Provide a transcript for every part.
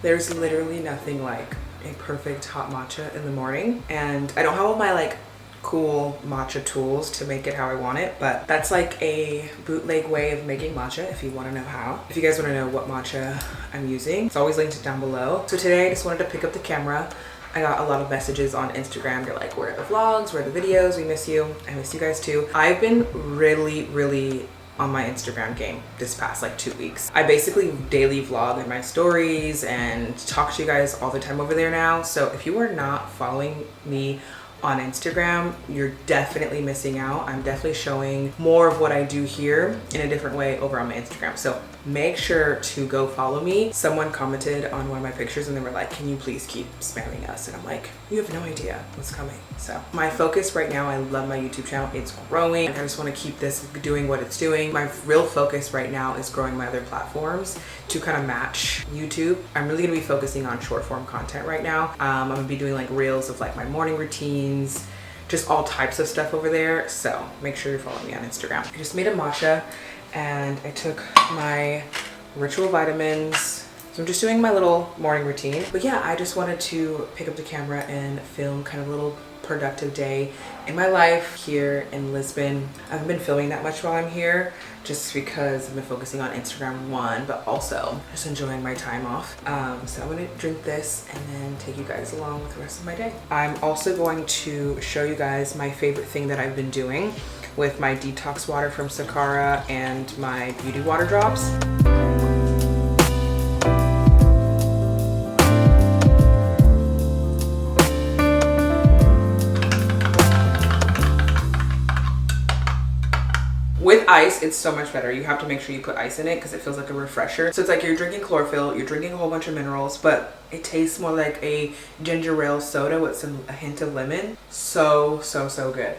There's literally nothing like a perfect hot matcha in the morning, and I don't have all my like cool matcha tools to make it how I want it, but that's like a bootleg way of making matcha if you want to know how. If you guys want to know what matcha I'm using, it's always linked down below. So today I just wanted to pick up the camera. I got a lot of messages on Instagram. They're like, where are the vlogs? Where are the videos? We miss you. I miss you guys too. I've been really on my Instagram game this past like 2 weeks. I basically daily vlog in my stories and talk to you guys all the time over there now. So if you are not following me on Instagram, you're definitely missing out. I'm definitely showing more of what I do here in a different way over on my Instagram. So make sure to go follow me. Someone commented on one of my pictures and they were like, can you please keep spamming us? And I'm like, you have no idea what's coming. So my focus right now, I love my YouTube channel. It's growing. I just want to keep this doing what it's doing. My real focus right now is growing my other platforms to kind of match YouTube. I'm really gonna be focusing on short form content right now. I'm gonna be doing like reels of like my morning routines, just all types of stuff over there. So make sure you're following me on Instagram. I just made a matcha and I took my ritual vitamins. So I'm just doing my little morning routine. But yeah, I just wanted to pick up the camera and film kind of a little productive day in my life here in Lisbon. I haven't been filming that much while I'm here just because I've been focusing on Instagram one, but also just enjoying my time off. So I'm gonna drink this and then take you guys along with the rest of my day. I'm also going to show you guys my favorite thing that I've been doing with my detox water from Sakara and my beauty water drops. With ice, it's so much better. You have to make sure you put ice in it because it feels like a refresher. So it's like you're drinking chlorophyll, you're drinking a whole bunch of minerals, but it tastes more like a ginger ale soda with a hint of lemon. So good.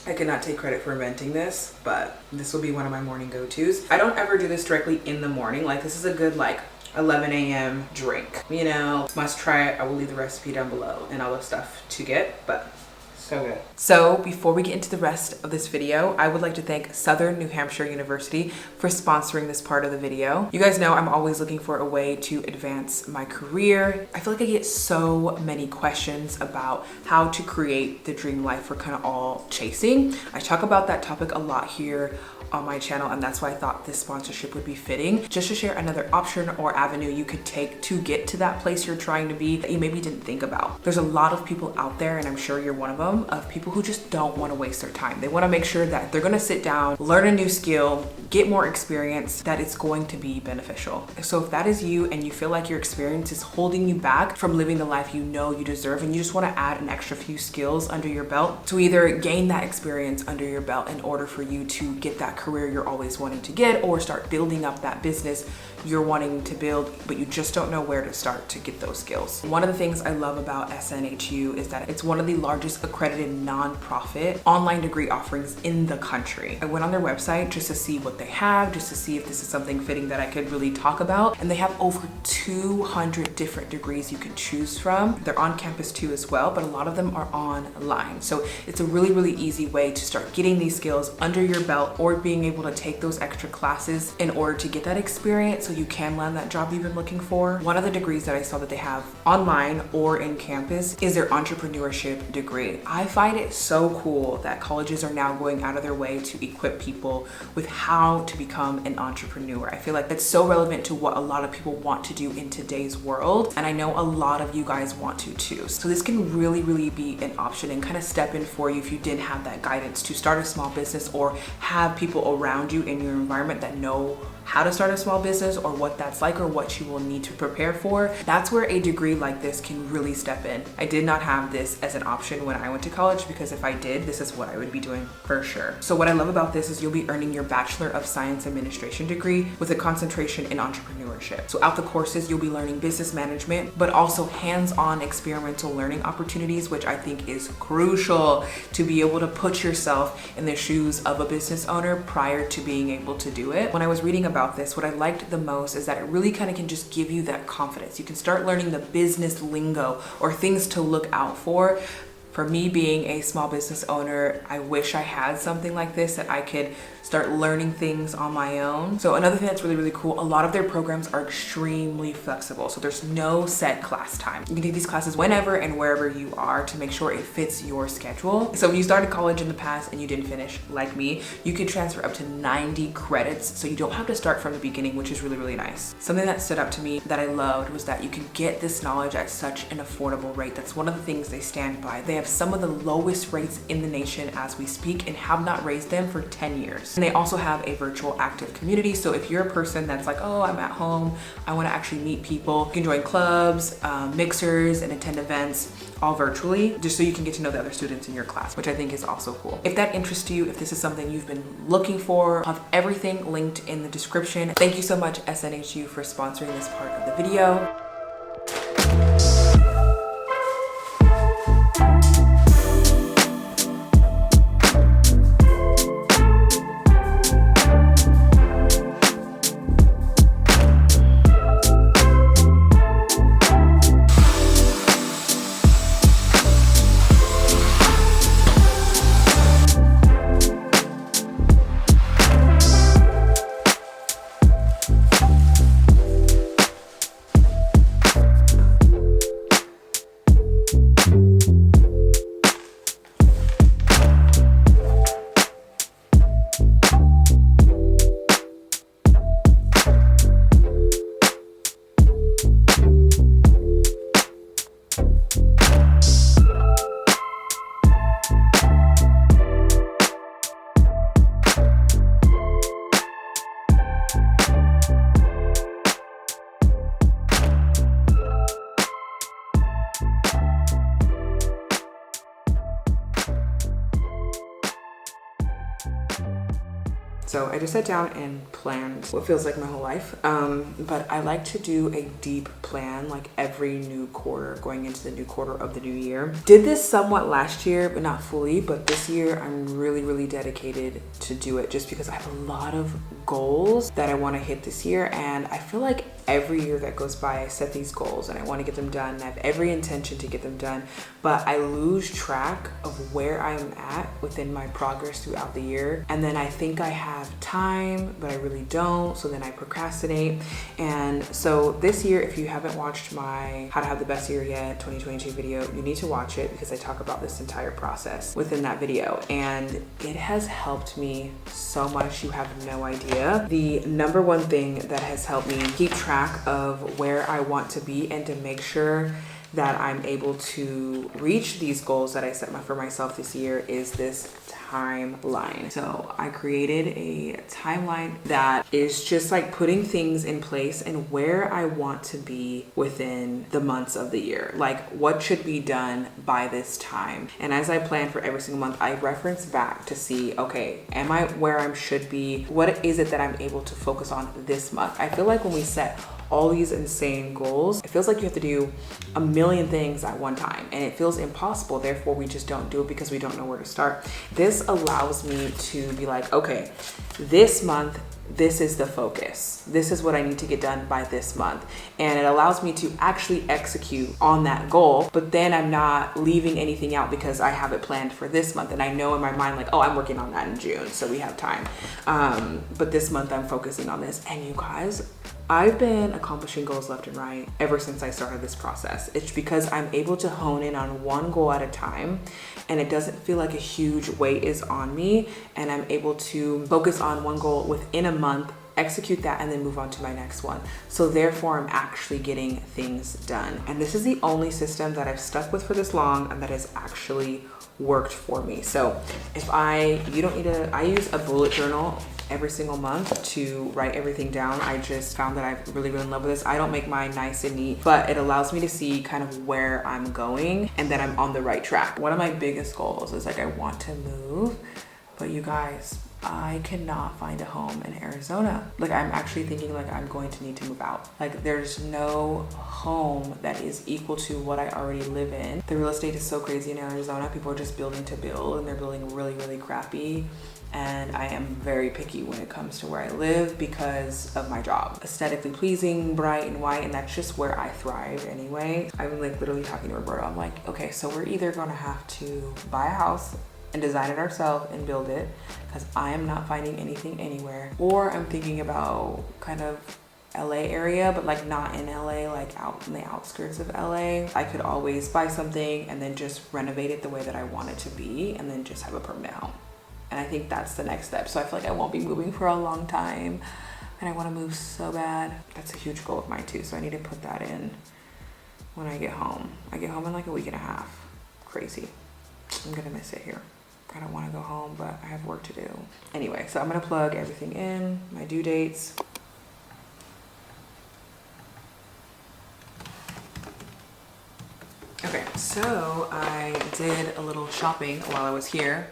I cannot take credit for inventing this, but this will be one of my morning go-tos. I don't ever do this directly in the morning. Like this is a good like 11 a.m. drink. You know, must try it. I will leave the recipe down below and all the stuff to get, but so good. So before we get into the rest of this video, I would like to thank Southern New Hampshire University for sponsoring this part of the video. You guys know I'm always looking for a way to advance my career. I feel like I get so many questions about how to create the dream life we're kind of all chasing. I talk about that topic a lot here on my channel, and that's why I thought this sponsorship would be fitting, just to share another option or avenue you could take to get to that place you're trying to be that you maybe didn't think about. There's a lot of people out there, and I'm sure you're one of them, of people who just don't want to waste their time. They want to make sure that they're going to sit down, learn a new skill, get more experience, that it's going to be beneficial. So if that is you and you feel like your experience is holding you back from living the life you know you deserve, and you just want to add an extra few skills under your belt to either gain that experience under your belt in order for you to get that career you're always wanting to get, or start building up that business you're wanting to build, but you just don't know where to start to get those skills. One of the things I love about SNHU is that it's one of the largest accredited nonprofit online degree offerings in the country. I went on their website just to see what they have, just to see if this is something fitting that I could really talk about. And they have over 200 different degrees you can choose from. They're on campus too as well, but a lot of them are online. So it's a really easy way to start getting these skills under your belt, or being able to take those extra classes in order to get that experience so you can land that job you've been looking for. One of the degrees that I saw that they have online or in campus is their entrepreneurship degree. I find it so cool that colleges are now going out of their way to equip people with how to become an entrepreneur. I feel like that's so relevant to what a lot of people want to do in today's world, and I know a lot of you guys want to too. So this can really be an option and kind of step in for you if you didn't have that guidance to start a small business, or have people around you in your environment that know how to start a small business, or what that's like, or what you will need to prepare for. That's where a degree like this can really step in. I did not have this as an option when I went to college, because if I did, this is what I would be doing for sure. So what I love about this is you'll be earning your Bachelor of Science Administration degree with a concentration in entrepreneurship. So out the courses, you'll be learning business management, but also hands-on experimental learning opportunities, which I think is crucial to be able to put yourself in the shoes of a business owner prior to being able to do it. When I was reading about this, what I liked the most is that it really kind of can just give you that confidence. You can start learning the business lingo or things to look out for For me being a small business owner, I wish I had something like this that I could start learning things on my own. So another thing that's really, really cool, a lot of their programs are extremely flexible. So there's no set class time. You can take these classes whenever and wherever you are to make sure it fits your schedule. So when you started college in the past and you didn't finish, like me, you could transfer up to 90 credits. So you don't have to start from the beginning, which is really, really nice. Something that stood out to me that I loved was that you could get this knowledge at such an affordable rate. That's one of the things they stand by. They have some of the lowest rates in the nation as we speak and have not raised them for 10 years. And they also have a virtual active community. So if you're a person that's like, oh, I'm at home, I want to actually meet people, you can join clubs, mixers, and attend events all virtually, just so you can get to know the other students in your class, which I think is also cool. If that interests you, if this is something you've been looking for, I'll have everything linked in the description. Thank you so much, SNHU, for sponsoring this part of the video. So I just sat down and planned what feels like my whole life. But I like to do a deep plan like every new quarter, going into the new quarter of the new year. Did this somewhat last year, but not fully. But this year I'm really, really dedicated to do it just because I have a lot of goals that I want to hit this year. And I feel like every year that goes by, I set these goals and I want to get them done. I have every intention to get them done, but I lose track of where I'm at within my progress throughout the year. And then I think I have time, but I really don't. So then I procrastinate. And so this year, if you haven't watched my How to Have the Best Year Yet 2022 video, you need to watch it because I talk about this entire process within that video. And it has helped me so much. You have no idea. The number one thing that has helped me keep track of where I want to be and to make sure that I'm able to reach these goals that I set for myself this year is this timeline. So I created a timeline that is just like putting things in place and where I want to be within the months of the year. Like what should be done by this time. And as I plan for every single month, I reference back to see, okay, am I where I should be? What is it that I'm able to focus on this month? I feel like when we set all these insane goals, it feels like you have to do a million things at one time and it feels impossible. Therefore, we just don't do it because we don't know where to start. This allows me to be like, okay, this month, this is the focus. This is what I need to get done by this month. And it allows me to actually execute on that goal, but then I'm not leaving anything out because I have it planned for this month. And I know in my mind, like, oh, I'm working on that in June, so we have time. But this month I'm focusing on this. And you guys, I've been accomplishing goals left and right ever since I started this process. It's because I'm able to hone in on one goal at a time and it doesn't feel like a huge weight is on me, and I'm able to focus on one goal within a month, execute that, and then move on to my next one. So therefore I'm actually getting things done. And this is the only system that I've stuck with for this long and that has actually worked for me. So if I use a bullet journal every single month to write everything down. I just found that I've really in love with this. I don't make mine nice and neat, but it allows me to see kind of where I'm going and that I'm on the right track. One of my biggest goals is like I want to move, but you guys, I cannot find a home in Arizona. Like, I'm actually thinking like I'm going to need to move out. Like, there's no home that is equal to what I already live in. The real estate is so crazy in Arizona. People are just building to build, and they're building really, really crappy. And I am very picky when it comes to where I live because of my job. Aesthetically pleasing, bright and white, and that's just where I thrive anyway. I'm like literally talking to Roberto. I'm like, okay, so we're either gonna have to buy a house and design it ourselves and build it, because I am not finding anything anywhere, or I'm thinking about kind of LA area, but like not in LA, like out in the outskirts of LA. I could always buy something and then just renovate it the way that I want it to be, and then just have a permanent home. And I think that's the next step. So I feel like I won't be moving for a long time, and I want to move so bad. That's a huge goal of mine too. So I need to put that in when I get home. I get home in like a week and a half. Crazy. I'm gonna miss it here. I don't want to go home, but I have work to do. Anyway, so I'm gonna plug everything in, my due dates. Okay, so I did a little shopping while I was here.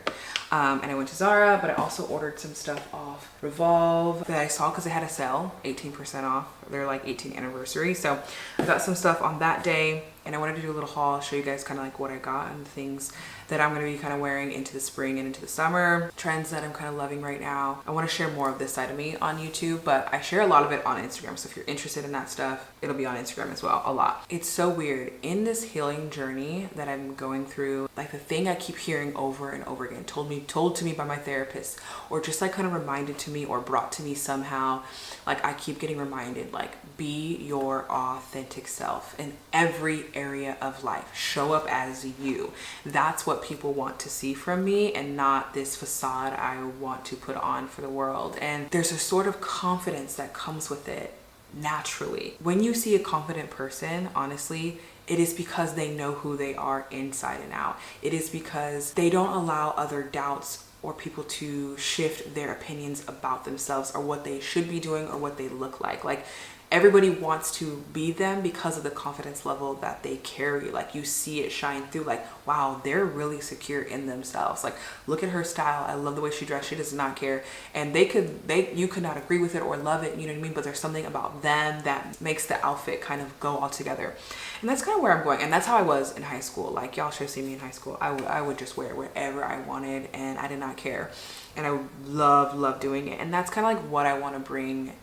And I went to Zara, but I also ordered some stuff off Revolve that I saw because it had a sale, 18% off. They're like 18th anniversary. So I got some stuff on that day, and I wanted to do a little haul, show you guys kind of like what I got and things that I'm going to be kind of wearing into the spring and into the summer. Trends that I'm kind of loving right now. I want to share more of this side of me on YouTube, but I share a lot of it on Instagram. So if you're interested in that stuff, it'll be on Instagram as well, a lot. It's so weird. In this healing journey that I'm going through, like the thing I keep hearing over and over again, told to me by my therapist, or just like kind of reminded to me or brought to me somehow, like I keep getting reminded, like, be your authentic self in every area of life. Show up as you. That's what people want to see from me, and not this facade I want to put on for the world. And there's a sort of confidence that comes with it naturally. When you see a confident person, honestly, it is because they know who they are inside and out. It is because they don't allow other doubts or people to shift their opinions about themselves or what they should be doing or what they look like. Like, everybody wants to be them because of the confidence level that they carry. Like, you see it shine through, like, wow, they're really secure in themselves. Like, look at her style. I love the way she dressed. She does not care. And you could not agree with it or love it, you know what I mean? But there's something about them that makes the outfit kind of go all together. And that's kind of where I'm going. And that's how I was in high school. Like, y'all should have seen me in high school. I would just wear whatever I wanted, and I did not care. And I love doing it. And that's kind of like what I want to bring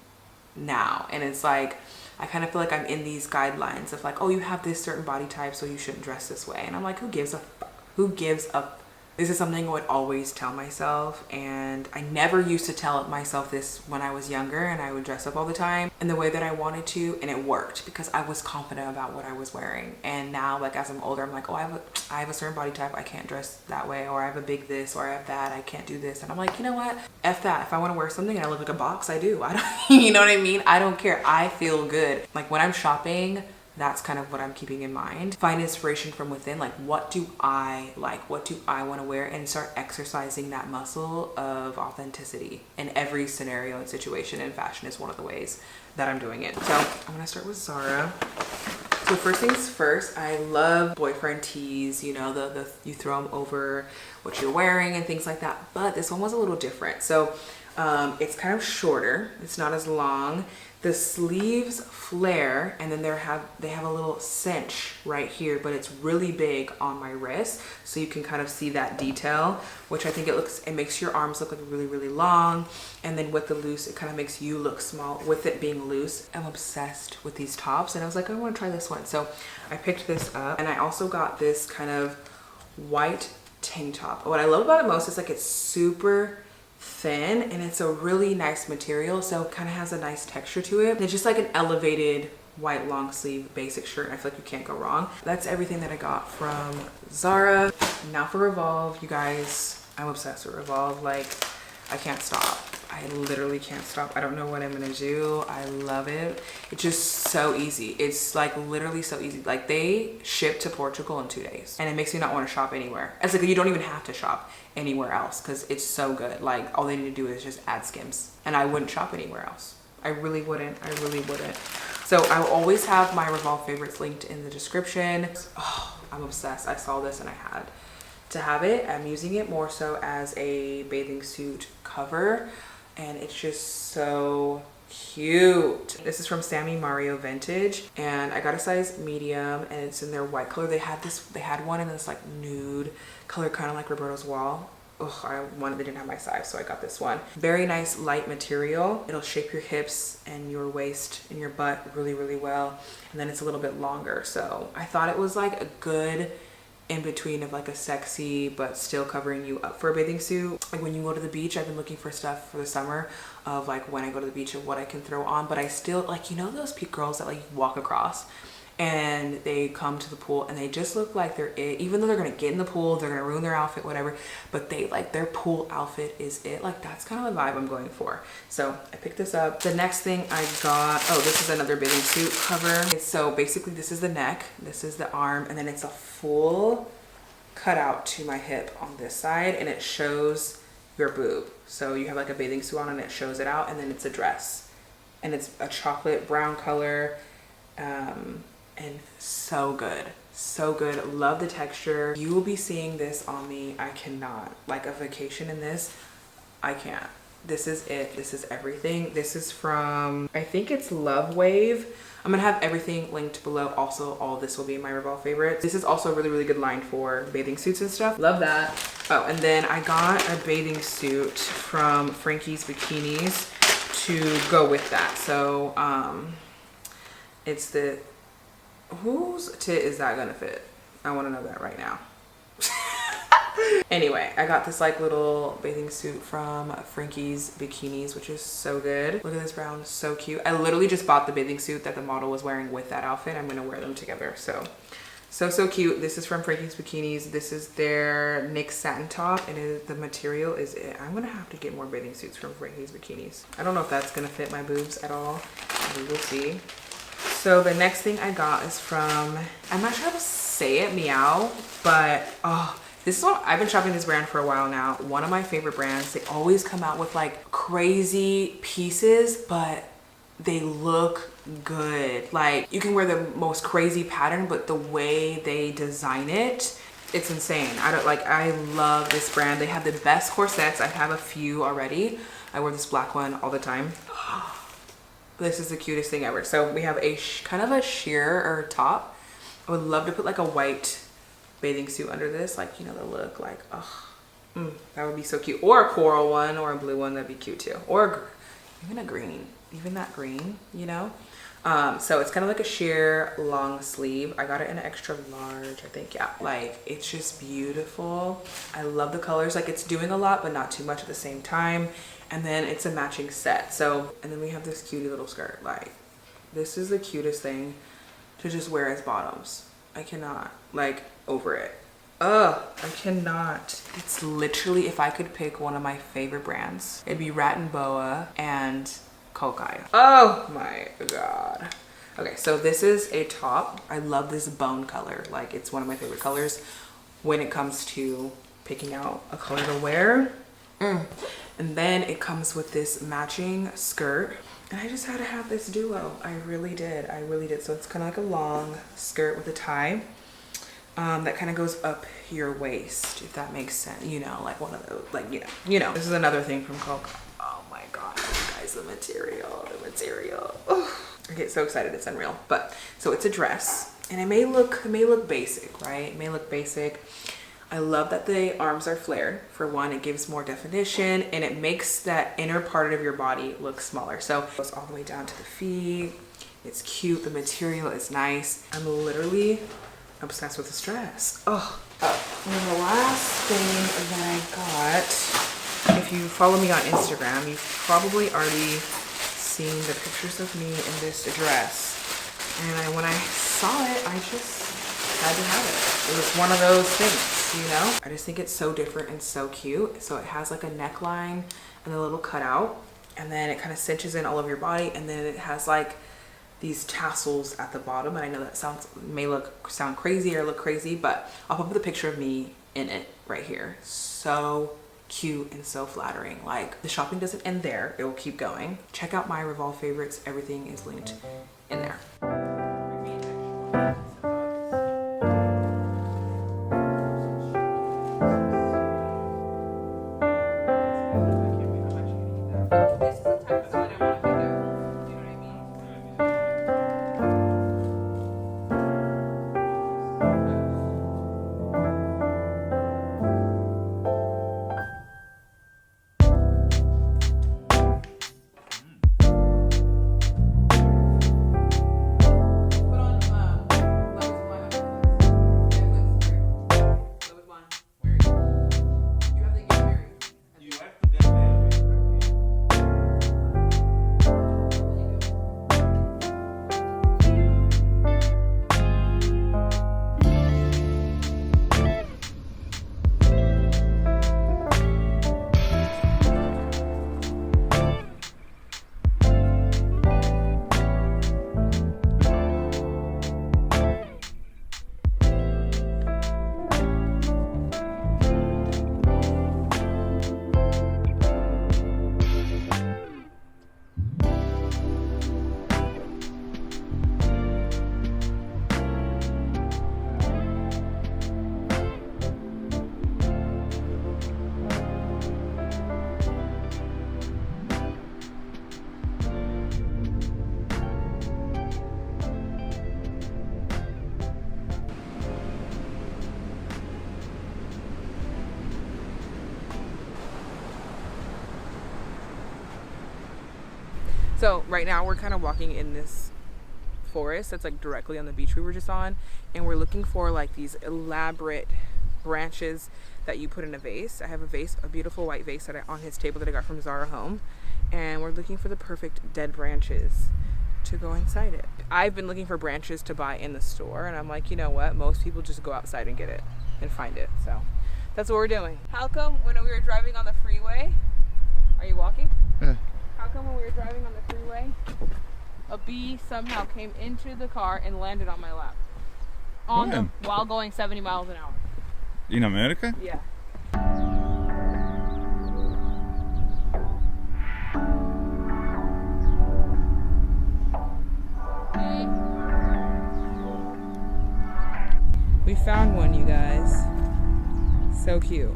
now. And it's like, I kind of feel like I'm in these guidelines of like, oh, you have this certain body type, so you shouldn't dress this way. And I'm like, who gives a fuck? Who gives a? This is something I would always tell myself, and I never used to tell myself this when I was younger, and I would dress up all the time in the way that I wanted to, and it worked because I was confident about what I was wearing. And now, like, as I'm older, I'm like, oh, I have a certain body type, I can't dress that way, or I have a big this, or I have that, I can't do this. And I'm like, you know what? F that. If I want to wear something and I look like a box, I do. I don't, you know what I mean? I don't care. I feel good. Like, when I'm shopping, that's kind of what I'm keeping in mind. Find inspiration from within. Like, what do I like? What do I want to wear? And start exercising that muscle of authenticity in every scenario and situation. And fashion is one of the ways that I'm doing it. So I'm gonna start with Zara. So first things first, I love boyfriend tees, you know, the you throw them over what you're wearing and things like that. But this one was a little different. So it's kind of shorter. It's not as long. The sleeves flare, and then they have a little cinch right here, but it's really big on my wrist, so you can kind of see that detail, which I think it makes your arms look like really long. And then with the loose, it kind of makes you look small with it being loose. I'm obsessed with these tops, and I was like, I want to try this one. So I picked this up, and I also got this kind of white tank top. What I love about it most is like it's super thin, and it's a really nice material, so it kind of has a nice texture to it. It's just like an elevated white long sleeve basic shirt, and I feel like you can't go wrong. That's everything that I got from Zara. Now for Revolve, you guys, I'm obsessed with Revolve. Like, I can't stop. I literally can't stop. I don't know what I'm gonna do. I love it. It's just so easy. It's like literally so easy. Like, they ship to Portugal in 2 days, and it makes me not want to shop anywhere. It's like you don't even have to shop anywhere else because it's so good. Like, all they need to do is just add skims, and I wouldn't shop anywhere else. I really wouldn't. So I will always have my Revolve favorites linked in the description. Oh, I'm obsessed. I saw this and I had to have it. I'm using it more so as a bathing suit cover, and it's just so cute. This is from Sammy Mario Vintage, and I got a size medium, and it's in their white color. They had one in this like nude color, kind of like Roberto's Wall. Oh, they didn't have my size, so I got this one. Very nice light material. It'll shape your hips and your waist and your butt really, really well. And then it's a little bit longer. So I thought it was like a good in between of like a sexy but still covering you up for a bathing suit. Like when you go to the beach, I've been looking for stuff for the summer of like when I go to the beach of what I can throw on, but I still like, you know, those girls that like walk across and they come to the pool and they just look like they're it, even though they're gonna get in the pool, they're gonna ruin their outfit, whatever, but they like their pool outfit is it. Like that's kind of the vibe I'm going for. So I picked this up. The next thing I got, oh, this is another bathing suit cover. So basically this is the neck, this is the arm, and then it's a full cutout to my hip on this side, and it shows your boob. So you have like a bathing suit on and it shows it out, and then it's a dress, and it's a chocolate brown color. And so good, so good. Love the texture. You will be seeing this on me. I cannot, like a vacation in this, I can't. This is it. This is everything. This is from, I think it's Love Wave. I'm gonna have everything linked below. Also, all of this will be in my Revolve favorites. This is also a really, really good line for bathing suits and stuff. Love that. Oh, and then I got a bathing suit from Frankie's Bikinis to go with that. So, it's the, whose tit is that gonna fit? I want to know that right now. Anyway, I got this like little bathing suit from Frankie's Bikinis, which is so good. Look at this brown, so cute. I literally just bought the bathing suit that the model was wearing with that outfit. I'm gonna wear them together. So cute. This is from Frankie's Bikinis. This is their Knix satin top, and the material is it. I'm gonna have to get more bathing suits from Frankie's Bikinis. I don't know if that's gonna fit my boobs at all. We will see. So the next thing I got is from, I'm not sure how to say it, Meow, but oh, this is one, I've been shopping this brand for a while now. One of my favorite brands. They always come out with like crazy pieces, but they look good. Like you can wear the most crazy pattern, but the way they design it, it's insane. I love this brand. They have the best corsets. I have a few already. I wear this black one all the time. This is the cutest thing ever. So we have a kind of a sheer or top. I would love to put like a white bathing suit under this, like, you know, the look, like, oh, that would be so cute. Or a coral one or a blue one, that'd be cute too. Or even a green, even that green, you know. So it's kind of like a sheer long sleeve. I got it in an extra large, I think. Yeah, like it's just beautiful. I love the colors. Like it's doing a lot but not too much at the same time. And then it's a matching set. So, and then we have this cutie little skirt. Like this is the cutest thing to just wear as bottoms. I cannot, like, over it. Ugh, I cannot. It's literally, if I could pick one of my favorite brands, it'd be Rat and Boa and Kokai. Oh my god. Okay, so this is a top. I love this bone color. Like it's one of my favorite colors when it comes to picking out a color to wear. And then it comes with this matching skirt. And I just had to have this duo. I really did. I really did. So it's kind of like a long skirt with a tie that kind of goes up your waist, if that makes sense. You know, like one of those, like, you know. This is another thing from Coke. Oh my god, guys, the material. Oh, I get so excited. It's unreal. But so it's a dress, and it may look basic, right? It may look basic. I love that the arms are flared. For one, it gives more definition and it makes that inner part of your body look smaller. So it goes all the way down to the feet. It's cute. The material is nice. I'm literally obsessed with this dress. Oh. And the last thing that I got, if you follow me on Instagram, you've probably already seen the pictures of me in this dress. And when I saw it, I just had to have it. It was one of those things, you know? I just think it's so different and so cute. So it has like a neckline and a little cutout, and then it kind of cinches in all over your body, and then it has like these tassels at the bottom. And I know that may sound crazy or look crazy, but I'll put the picture of me in it right here. So cute and so flattering. Like the shopping doesn't end there. It will keep going. Check out my Revolve favorites. Everything is linked in there. So right now we're kind of walking in this forest that's like directly on the beach we were just on, and we're looking for like these elaborate branches that you put in a vase. I have a vase, a beautiful white vase that on his table that I got from Zara Home, and we're looking for the perfect dead branches to go inside it. I've been looking for branches to buy in the store, and I'm like, you know what, most people just go outside and get it and find it. So that's what we're doing. How come when we were driving on the freeway, are you walking? Yeah. How come when we were driving on the freeway, a bee somehow came into the car and landed on my lap while going 70 miles an hour? In America? Yeah. We found one, you guys. So cute.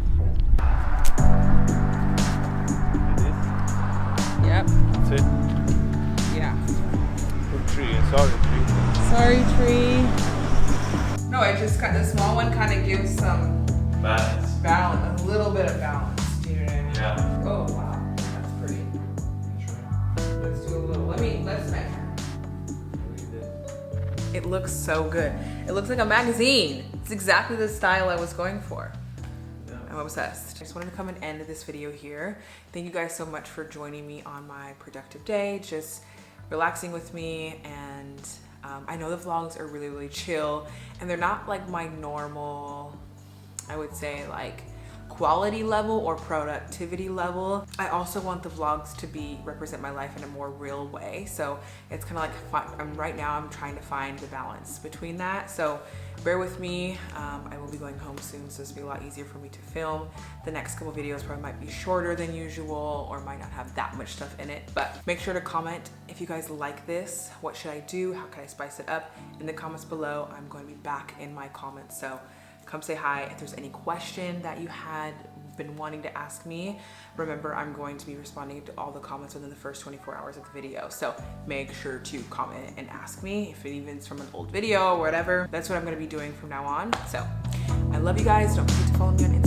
Yep. That's it? Yeah. Good tree. Sorry, tree. Sorry, tree. No, it just got the small one kind of gives some balance, a little bit of balance. Do you know what I mean? Yeah. Oh wow, that's pretty. Let's do a little. Let's measure. It looks so good. It looks like a magazine. It's exactly the style I was going for. I'm obsessed. I just wanted to come and end this video here. Thank you guys so much for joining me on my productive day, just relaxing with me. And I know the vlogs are really, really chill, and they're not like my normal, I would say, like quality level or productivity level. I also want the vlogs to represent my life in a more real way. So it's kind of like right now I'm trying to find the balance between that. So bear with me. I will be going home soon, so this will be a lot easier for me to film. The next couple videos probably might be shorter than usual or might not have that much stuff in it, but make sure to comment if you guys like this. What should I do? How can I spice it up? In the comments below. I'm going to be back in my comments, so come say hi. If there's any question that you had been wanting to ask me, remember I'm going to be responding to all the comments within the first 24 hours of the video. So make sure to comment and ask me if it even is from an old video or whatever. That's what I'm going to be doing from now on. So I love you guys. Don't forget to follow me on Instagram